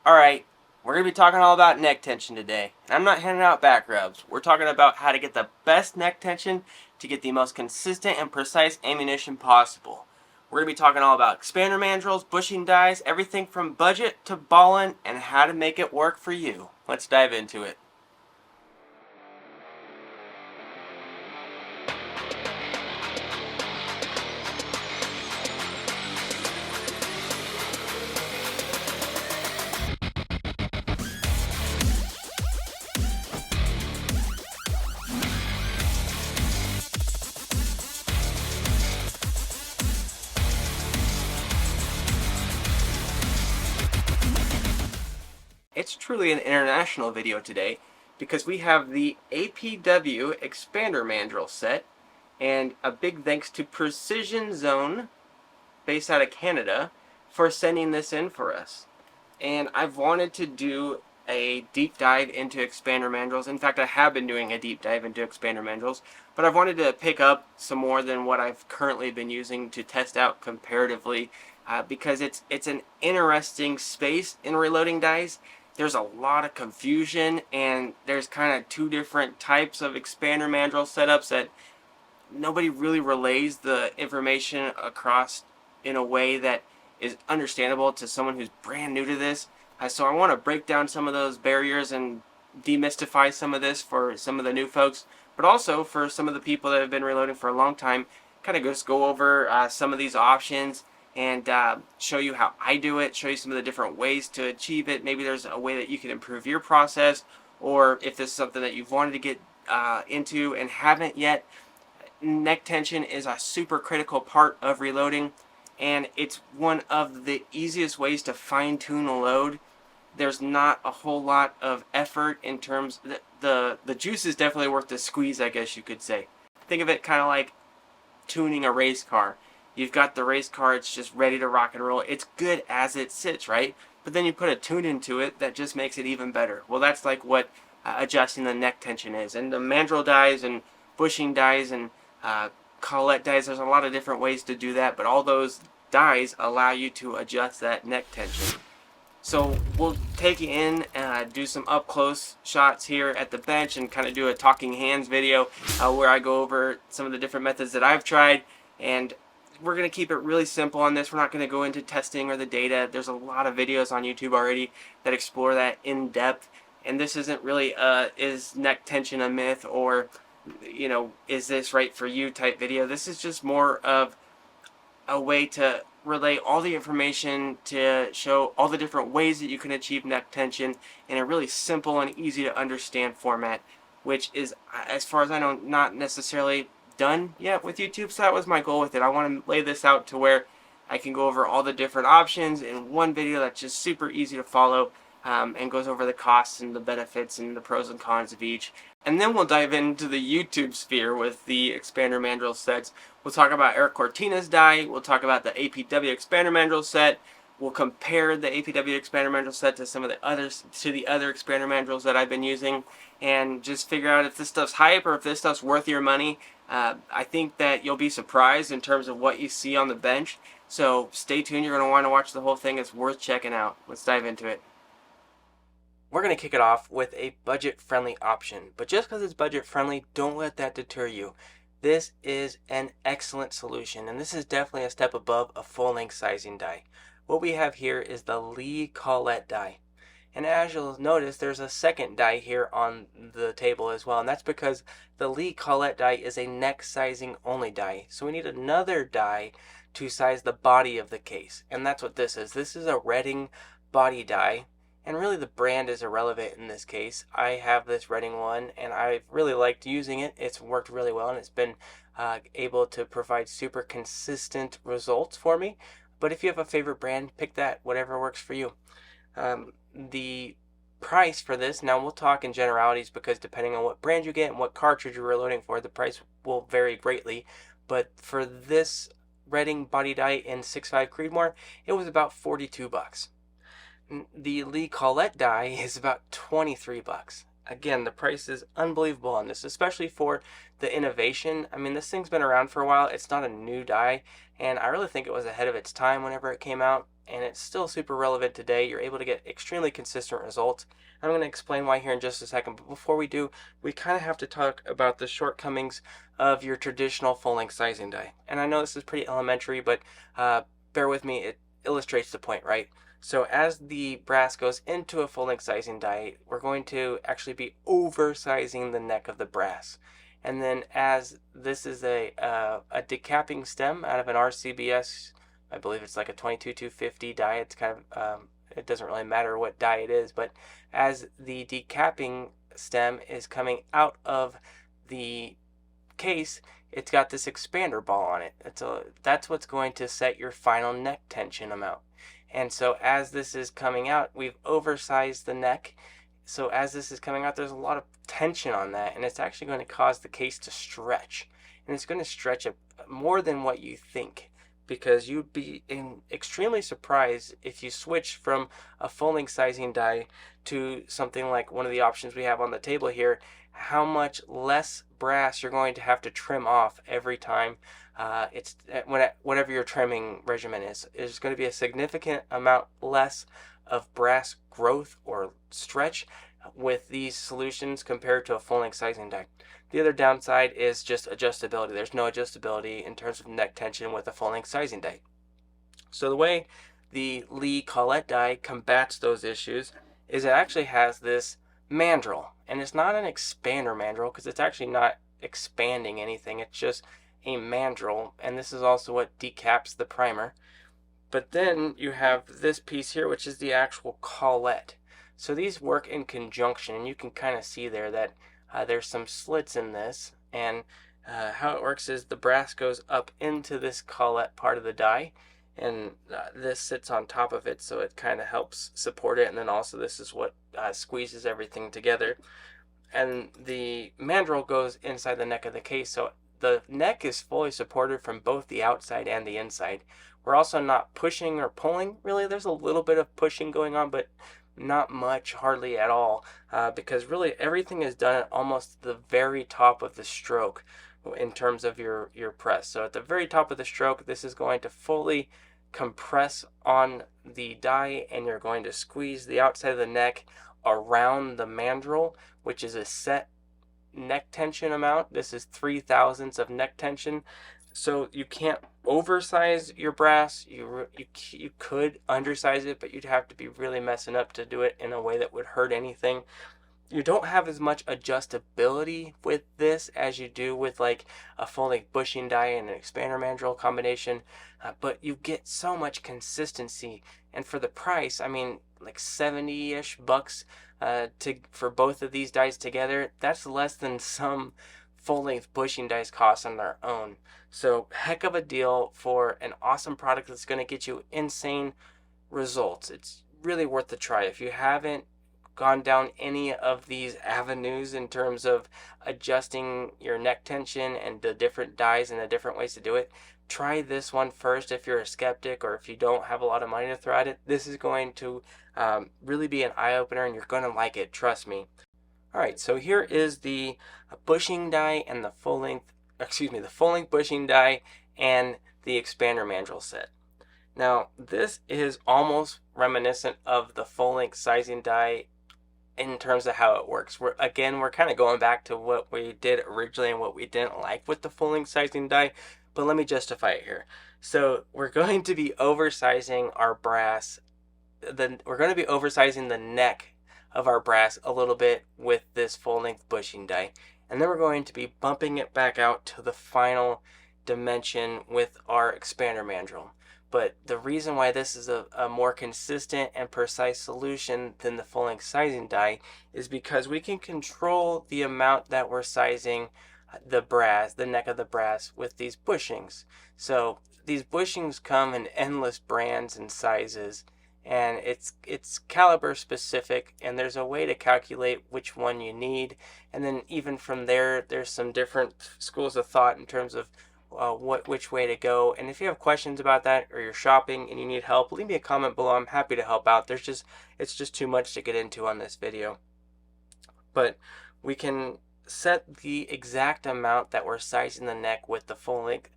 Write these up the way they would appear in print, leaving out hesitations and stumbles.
Alright, we're going to be talking all about neck tension today. And I'm not handing out back rubs. We're talking about how to get the best neck tension to get the most consistent and precise ammunition possible. We're going to be talking all about expander mandrels, bushing dies, everything from budget to ballin', and how to make it work for you. Let's dive into it. It's truly an international video today because we have the APW Expander Mandrel set, and a big thanks to Precision Zone, based out of Canada, for sending this in for us. And I've wanted to do a deep dive into expander mandrels. In fact, I have been doing a deep dive into expander mandrels, but I've wanted to pick up some more than what I've currently been using to test out comparatively, because it's an interesting space in reloading dies. There's a lot of confusion, and there's kind of two different types of expander mandrel setups that nobody really relays the information across in a way that is understandable to someone who's brand new to this. So I want to break down some of those barriers and demystify some of this for some of the new folks, but also for some of the people that have been reloading for a long time. Kind of just go over some of these options and show you how I do it, show you some of the different ways to achieve it. Maybe there's a way that you can improve your process, or if this is something that you've wanted to get into and haven't yet. Neck tension is a super critical part of reloading, and it's one of the easiest ways to fine-tune a load. There's not a whole lot of effort in terms the juice is definitely worth the squeeze, I guess you could say. Think of it kind of like tuning a race car. You've got the race car, it's just ready to rock and roll. It's good as it sits, right? But then you put a tune into it that just makes it even better. Well, that's like what adjusting the neck tension is. And the mandrel dies and bushing dies and collet dies, there's a lot of different ways to do that, but all those dies allow you to adjust that neck tension. So we'll take you in and do some up close shots here at the bench and kind of do a talking hands video where I go over some of the different methods that I've tried. And we're going to keep it really simple on this. We're not going to go into testing or the data. There's a lot of videos on YouTube already that explore that in depth, and this isn't really is neck tension a myth, or is this right for you type video. This is just more of a way to relay all the information to show all the different ways that you can achieve neck tension in a really simple and easy to understand format, which is, as far as I know, not necessarily done yet with YouTube. So that was my goal with it. I want to lay this out to where I can go over all the different options in one video that's just super easy to follow, and goes over the costs and the benefits and the pros and cons of each. And then we'll dive into the YouTube sphere with the expander mandrel sets. We'll talk about Eric Cortina's die. We'll talk about the APW expander mandrel set. We'll compare the APW expander mandrel set to some of the others, to the other expander mandrels that I've been using, and just figure out if this stuff's hype or if this stuff's worth your money. I think that you'll be surprised in terms of what you see on the bench. So stay tuned. You're going to want to watch the whole thing. It's worth checking out. Let's dive into it. We're going to kick it off with a budget-friendly option, but just because it's budget-friendly, don't let that deter you. This is an excellent solution, and this is definitely a step above a full-length sizing die. What we have here is the Lee collet die, and as you'll notice, there's a second die here on the table as well, and that's because the Lee collet die is a neck sizing only die, so we need another die to size the body of the case, and that's what this is. This is a Redding body die. And really the brand is irrelevant in this case. I have this Redding one, and I've really liked using it. It's worked really well, and it's been able to provide super consistent results for me. But if you have a favorite brand, pick that, whatever works for you. The price for this, now we'll talk in generalities because depending on what brand you get and what cartridge you're reloading for, the price will vary greatly. But for this Redding body die in 6.5 Creedmoor, it was about $42. The Lee collet die is about $23. Again, the price is unbelievable on this, especially for the innovation. I mean, this thing's been around for a while. It's not a new die, and I really think it was ahead of its time whenever it came out. and it's still super relevant today. You're able to get extremely consistent results. I'm going to explain why here in just a second, but before we do, we kind of have to talk about the shortcomings of your traditional full-length sizing die. And I know this is pretty elementary, but bear with me, it illustrates the point, right? So as the brass goes into a full-length sizing die, we're going to actually be oversizing the neck of the brass. And then as this is a decapping stem out of an RCBS, I believe it's like a 22250 die. It's kind of, it doesn't really matter what die it is, but as the decapping stem is coming out of the case, it's got this expander ball on it. That's what's going to set your final neck tension amount. And so as this is coming out, we've oversized the neck. So as this is coming out, there's a lot of tension on that, and it's actually going to cause the case to stretch. And it's going to stretch it more than what you think, because you'd be extremely surprised if you switch from a full-length sizing die to something like one of the options we have on the table here, how much less brass you're going to have to trim off every time. Whatever your trimming regimen is going to be a significant amount less of brass growth or stretch with these solutions compared to a full-length sizing die. The other downside is just adjustability. There's no adjustability in terms of neck tension with a full-length sizing die. So the way the Lee collet die combats those issues is it actually has this mandrel, and it's not an expander mandrel because it's actually not expanding anything. It's just a mandrel, and this is also what decaps the primer. But then you have this piece here, which is the actual collet. So these work in conjunction, and you can kind of see there that there's some slits in this, and how it works is the brass goes up into this collet part of the die, and this sits on top of it, so it kind of helps support it, and then also this is what squeezes everything together. And the mandrel goes inside the neck of the case, so the neck is fully supported from both the outside and the inside. We're also not pushing or pulling, really. There's a little bit of pushing going on, but not much, hardly at all, because really everything is done at almost the very top of the stroke in terms of your press. So at the very top of the stroke, this is going to fully compress on the die, and you're going to squeeze the outside of the neck around the mandrel, which is a set neck tension amount. This is 3/1000 of neck tension. So you can't oversize your brass. You could undersize it, but you'd have to be really messing up to do it in a way that would hurt anything. You don't have as much adjustability with this as you do with like a full-length bushing die and an expander mandrel combination, but you get so much consistency. And for the price, I mean, like 70-ish bucks for both of these dies together, that's less than some full-length bushing dies cost on their own. So heck of a deal for an awesome product that's going to get you insane results. It's really worth the try. If you haven't gone down any of these avenues in terms of adjusting your neck tension and the different dies and the different ways to do it, try this one first if you're a skeptic or if you don't have a lot of money to throw at it. This is going to really be an eye-opener, and you're going to like it, trust me. Alright, so here is the bushing die and the full-length bushing die and the expander mandrel set. Now, this is almost reminiscent of the full-length sizing die in terms of how it works. We're kind of going back to what we did originally and what we didn't like with the full-length sizing die, but let me justify it here. So we're going to be oversizing our brass. We're going to be oversizing the neck of our brass a little bit with this full-length bushing die, and then we're going to be bumping it back out to the final dimension with our expander mandrel. But the reason why this is a more consistent and precise solution than the full-length sizing die is because we can control the amount that we're sizing the neck of the brass with these bushings. So these bushings come in endless brands and sizes, and it's caliber specific, and there's a way to calculate which one you need. And then even from there, there's some different schools of thought in terms of which way to go. And if you have questions about that, or you're shopping and you need help, leave me a comment below. I'm happy to help out. It's just too much to get into on this video. But we can set the exact amount that we're sizing the neck with the full length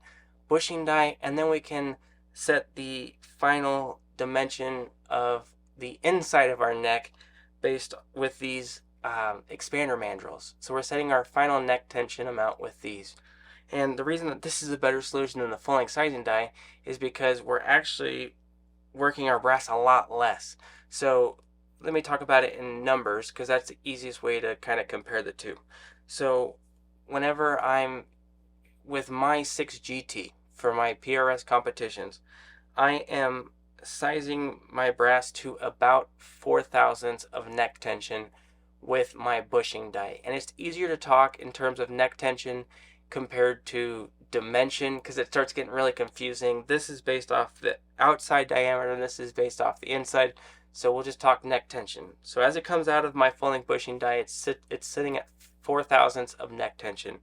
bushing die, and then we can set the final dimension of the inside of our neck based with these expander mandrels. So we're setting our final neck tension amount with these. And the reason that this is a better solution than the full-length sizing die is because we're actually working our brass a lot less. So let me talk about it in numbers, because that's the easiest way to kind of compare the two. So whenever I'm with my 6GT for my PRS competitions, I am sizing my brass to about 4 thousandths of neck tension with my bushing die. And it's easier to talk in terms of neck tension compared to dimension, because it starts getting really confusing. This is based off the outside diameter and this is based off the inside, so we'll just talk neck tension. So as it comes out of my full length bushing die, it's sitting at 4 thousandths of neck tension.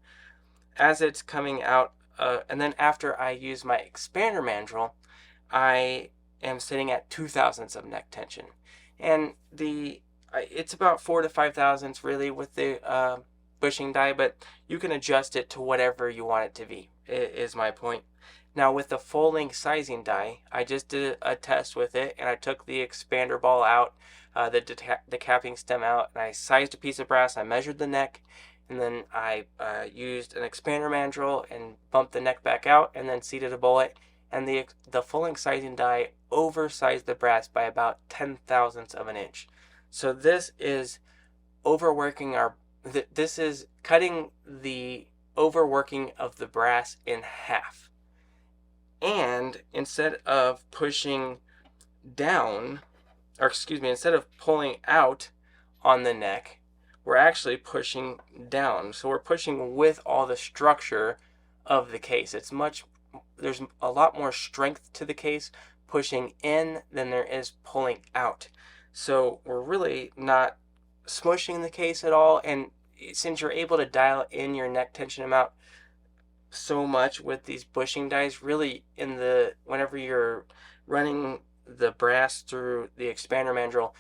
As it's coming out, and then after I use my expander mandrel, I am sitting at 2 thousandths of neck tension. And it's about 4 to 5 thousandths really with the bushing die, but you can adjust it to whatever you want it to be, is my point. Now with the full length sizing die, I just did a test with it, and I took the expander ball out, the capping stem out, and I sized a piece of brass. I measured the neck, and then I used an expander mandrel and bumped the neck back out, and then seated a bullet. And the full length sizing die oversized the brass by about 10 thousandths of an inch. So this is overworking this is cutting the overworking of the brass in half. And instead of pushing down, instead of pulling out on the neck, we're actually pushing down. So we're pushing with all the structure of the case. There's a lot more strength to the case pushing in than there is pulling out. So we're really not smushing the case at all. And since you're able to dial in your neck tension amount so much with these bushing dies, really whenever you're running the brass through the expander mandrel,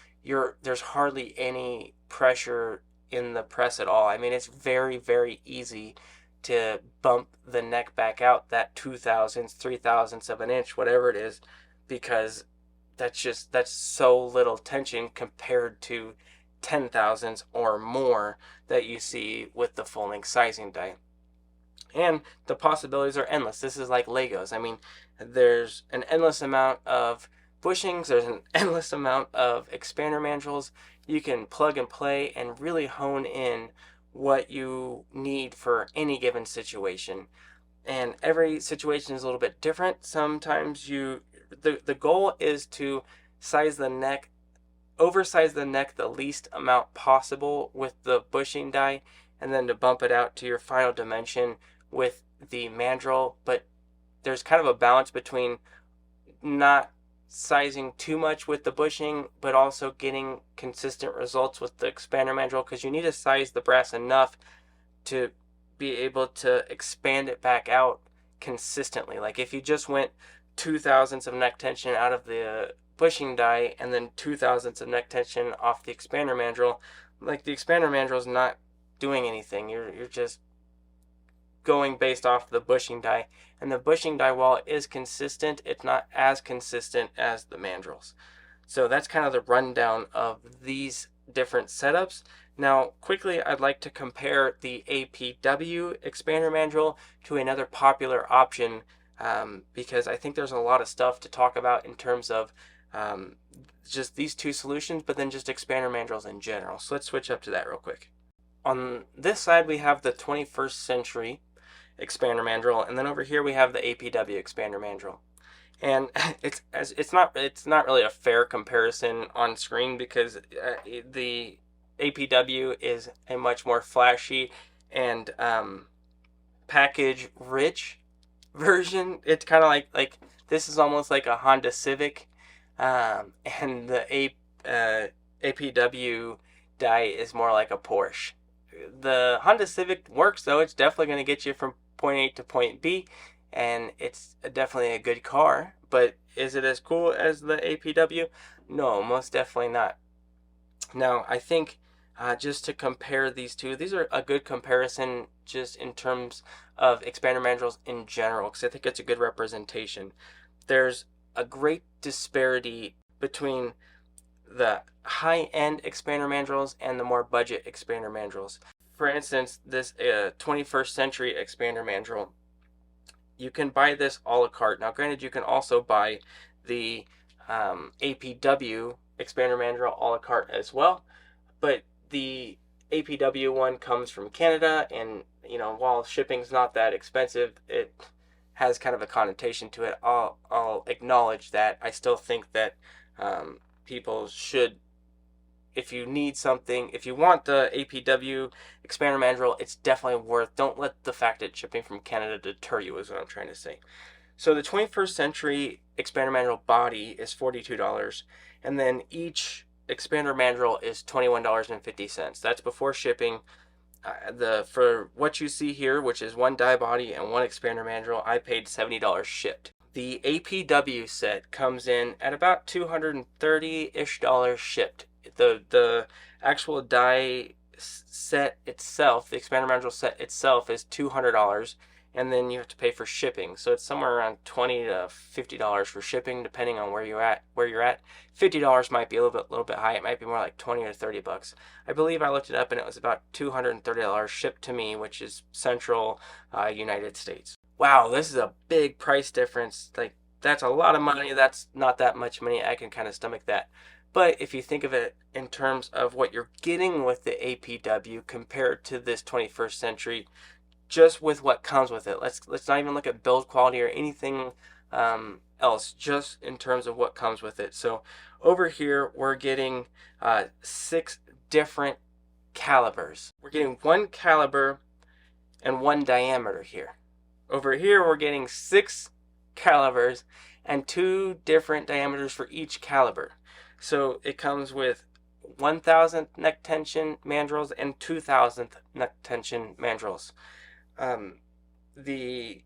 there's hardly any pressure in the press at all. I mean, it's very, very easy to bump the neck back out that 2 thousandths, 3 thousandths of an inch, whatever it is, because that's so little tension compared to 10 thousandths or more that you see with the full length sizing die. And the possibilities are endless. This is like Legos. I mean, there's an endless amount of bushings, there's an endless amount of expander mandrels. You can plug and play and really hone in what you need for any given situation. And every situation is a little bit different. Sometimes the goal is to oversize the neck the least amount possible with the bushing die, and then to bump it out to your final dimension with the mandrel. But there's kind of a balance between not sizing too much with the bushing, but also getting consistent results with the expander mandrel, because you need to size the brass enough to be able to expand it back out consistently. Like if you just went 2 thousandths of neck tension out of the bushing die and then 2 thousandths of neck tension off the expander mandrel, like the expander mandrel is not doing anything. You're just going based off the bushing die, and the bushing die, while it is consistent, it's not as consistent as the mandrels. So that's kind of the rundown of these different setups. Now quickly, I'd like to compare the APW Expander Mandrel to another popular option, because I think there's a lot of stuff to talk about in terms of just these two solutions, but then just expander mandrels in general. So let's switch up to that real quick. On this side we have the 21st century expander mandrel, and then over here we have the APW expander mandrel. And it's not really a fair comparison on screen, because the APW is a much more flashy and package rich version. It's kind of like this is almost like a Honda Civic, and the APW die is more like a Porsche. The Honda Civic works though. It's definitely going to get you from point A to point B, and it's definitely a good car. But is it as cool as the APW? No, most definitely not. Now I think just to compare these two, these are a good comparison just in terms of expander mandrels in general, because I think it's a good representation. There's a great disparity between the high-end expander mandrels and the more budget expander mandrels. For instance, this 21st century expander mandrel, you can buy this a la carte. Now, granted, you can also buy the APW expander mandrel a la carte as well, but the APW one comes from Canada, and while shipping's not that expensive, it has kind of a connotation to it. I'll acknowledge that. I still think that people should, if you need something, if you want the APW expander mandrel, it's definitely worth. Don't let the fact that shipping from Canada deter you, is what I'm trying to say. So the 21st century expander mandrel body is $42, and then each expander mandrel is $21.50. That's before shipping. For what you see here, which is one die body and one expander mandrel, I paid $70 shipped. The APW set comes in at about $230-ish shipped. The actual die set itself, the expander mandrel set itself, is $200, and then you have to pay for shipping. So it's somewhere around $20 to $50 for shipping, depending on where you're at. $50 might be a little bit high. It might be more like 20 or 30 bucks. I believe I looked it up and it was about $230 shipped to me, which is central United States. Wow, this is a big price difference. Like, that's a lot of money. That's not that much money. I can kind of stomach that. But if you think of it in terms of what you're getting with the APW compared to this 21st century, just with what comes with it, let's not even look at build quality or anything else, just in terms of what comes with it. So over here, we're getting 6 different calibers. We're getting 1 caliber and 1 diameter here. Over here, we're getting 6 calibers and 2 different diameters for each caliber. So it comes with 1,000th neck tension mandrels and 2,000th neck tension mandrels. The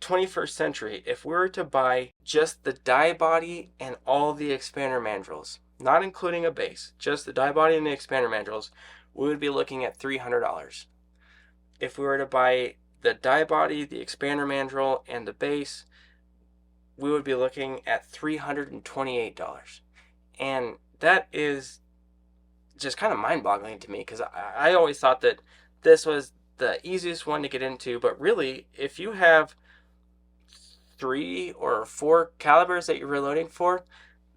21st century, if we were to buy just the die body and all the expander mandrels, not including a base, just the die body and the expander mandrels, we would be looking at $300. If we were to buy the die body, the expander mandrel, and the base, we would be looking at $328. And that is just kind of mind-boggling to me, because I always thought that this was the easiest one to get into, but really, if you have 3 or 4 calibers that you're reloading for,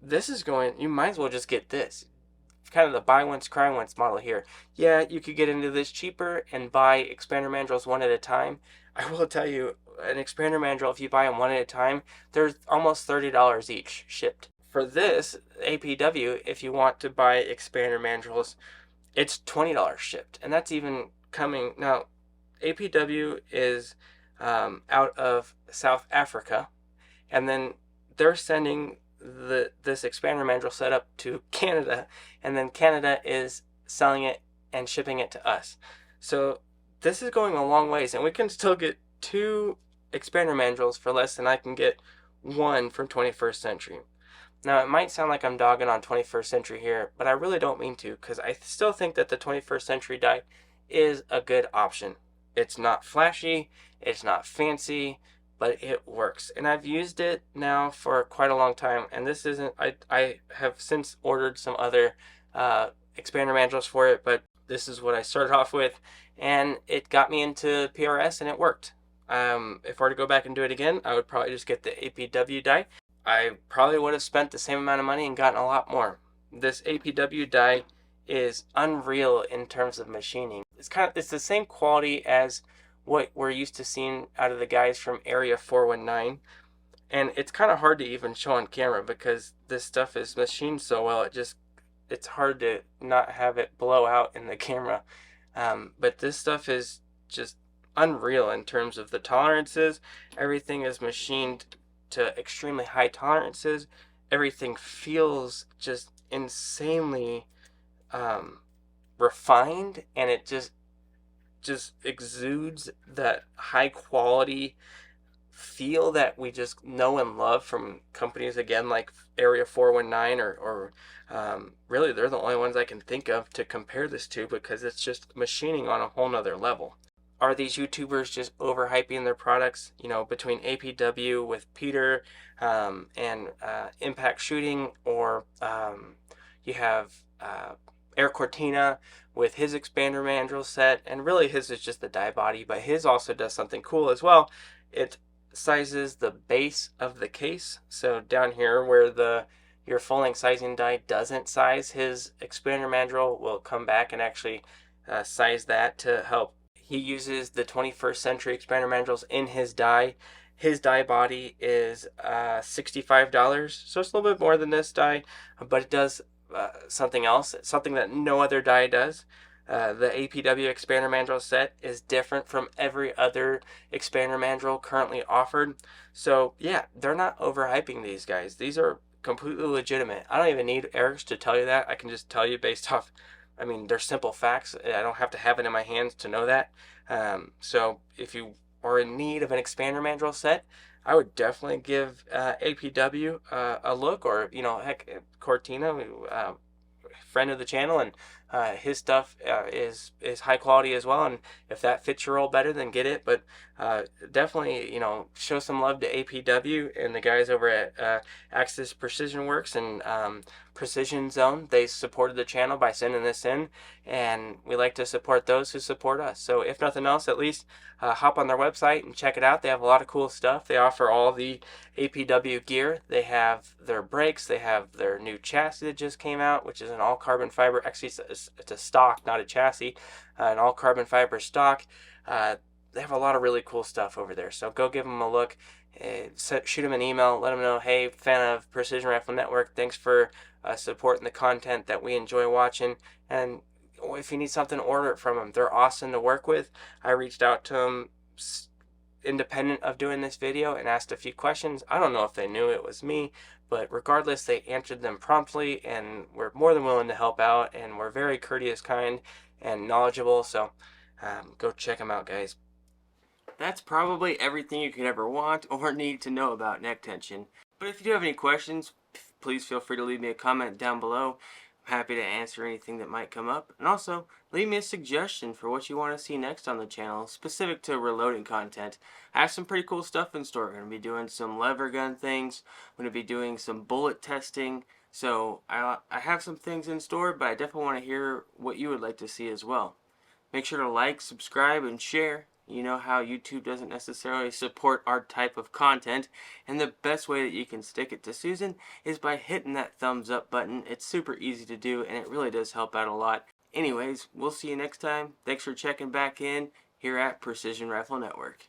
you might as well just get this. It's kind of the buy once, cry once model here. Yeah, you could get into this cheaper and buy expander mandrels one at a time. I will tell you, an expander mandrel, if you buy them one at a time, they're almost $30 each shipped. For this APW, if you want to buy expander mandrels, it's $20 shipped, and that's even coming now. APW is out of South Africa, and then they're sending this expander mandrel setup to Canada, and then Canada is selling it and shipping it to us. So this is going a long ways, and we can still get 2 expander mandrels for less than I can get 1 from 21st century. Now, it might sound like I'm dogging on 21st century here, but I really don't mean to, because I still think that the 21st century die is a good option. It's not flashy, it's not fancy, but it works. And I've used it now for quite a long time, and this isn't, I have since ordered some other expander mandrels for it, but this is what I started off with, and it got me into PRS, and it worked. If I were to go back and do it again, I would probably just get the APW die. I probably would have spent the same amount of money and gotten a lot more. This APW die is unreal in terms of machining. It's the same quality as what we're used to seeing out of the guys from Area 419, and it's kind of hard to even show on camera because this stuff is machined so well. It's hard to not have it blow out in the camera. But this stuff is just unreal in terms of the tolerances. Everything is machined to extremely high tolerances. Everything feels just insanely refined, and it just exudes that high quality feel that we just know and love from companies again like Area 419 or really they're the only ones I can think of to compare this to, because it's just machining on a whole nother level. are these YouTubers just overhyping their products? You know, between APW with Peter and Impact Shooting, or you have Air Cortina with his Expander Mandrel set, and really his is just the die body, but his also does something cool as well. It sizes the base of the case, so down here where your full length sizing die doesn't size, his Expander Mandrel will come back and actually size that to help. He uses the 21st century Expander Mandrels in his die. His die body is $65, so it's a little bit more than this die, but it does something else, something that no other die does. The APW Expander Mandrel set is different from every other Expander Mandrel currently offered. So yeah, they're not overhyping these guys. These are completely legitimate. I don't even need Eric's to tell you that. I can just tell you based off, I mean, they're simple facts. I don't have to have it in my hands to know that. So if you are in need of an Expander Mandrel set, I would definitely give APW a look, or heck, Cortina, friend of the channel, and his stuff is high quality as well. And if that fits your role better, then get it. But definitely, show some love to APW and the guys over at Axis Precision Works and Precision Zone. They supported the channel by sending this in, and we like to support those who support us. So if nothing else, at least hop on their website and check it out. They have a lot of cool stuff. They offer all the APW gear. They have their brakes. They have their new chassis that just came out, which is an all carbon fiber. Actually, it's a stock, not a chassis, an all carbon fiber stock. They have a lot of really cool stuff over there. So go give them a look. Shoot them an email. Let them know, hey, fan of Precision Rifle Network. Thanks for supporting the content that we enjoy watching. And if you need something, order it from them. They're awesome to work with. I reached out to them independent of doing this video and asked a few questions. I don't know if they knew it was me, but regardless, they answered them promptly and were more than willing to help out, and were very courteous, kind, and knowledgeable. So go check them out, guys. That's probably everything you could ever want or need to know about neck tension. But if you do have any questions, please feel free to leave me a comment down below. I'm happy to answer anything that might come up. And also, leave me a suggestion for what you want to see next on the channel, specific to reloading content. I have some pretty cool stuff in store. I'm going to be doing some lever gun things. I'm going to be doing some bullet testing. So I have some things in store, but I definitely want to hear what you would like to see as well. Make sure to like, subscribe, and share. You know how YouTube doesn't necessarily support our type of content, and the best way that you can stick it to Susan is by hitting that thumbs up button. It's super easy to do, and it really does help out a lot. Anyways, we'll see you next time. Thanks for checking back in here at Precision Rifle Network.